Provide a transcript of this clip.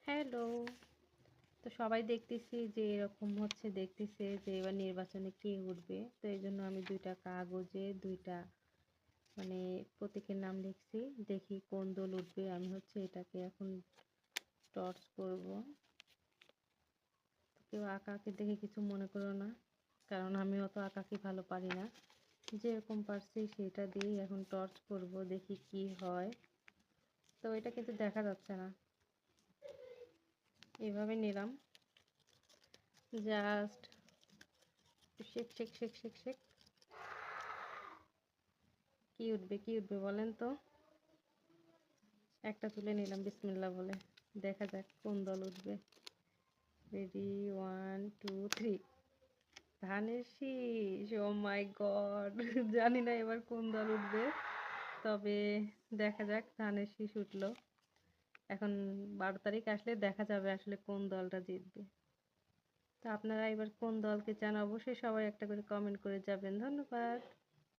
Hello. তো সবাই দেখতেছি যে এরকম হচ্ছে, দেখতেছে যে এবার নির্বাচনে কে উঠবে। তো এইজন্য আমি ২ টা কাগজে ২ টা মানে প্রতীকের নাম লিখছি। দেখি কোন দল উঠবে। আমি হচ্ছে এটাকে এখন টর্চ করব। কেউ আঁকাআঁকি দেখে কিছু মনে করো না। কারণ আমি অত আঁকাআঁকি ভালো পারি না। যেরকম পারছি সেটা দিয়েই এখন টর্চ করব। দেখি কি হয়। তো এটা কিন্তু দেখা যাচ্ছে না। এভাবে নিলাম। Just shake, shake, shake, shake, shake. কি উঠবে কি উঠবে বলেন তো? একটা তুলে নিলাম বিসমিল্লাহ বলে। দেখা যাক কোন দল উঠবে। রেডি 1 2 3। ধানের শীষ। ও মাই গড! জানি না এবার কোন দল উঠবে। তবে দেখা যাক, ধানের শীষ উঠলো। এখন ১২ তারিখ আসলে দেখা যাবে আসলে কোন দলটা জিতবে। তো আপনারা এবার কোন দলকে চান অবশ্যই সবাই একটা করে কমেন্ট করে যাবেন। ধন্যবাদ।